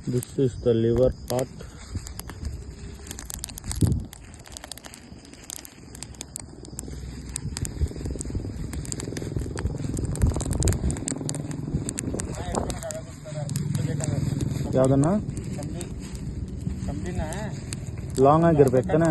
This is the liver part. ಯಾವ್ದನ್ನ long ಆಗಿರ್ಬೇಕನ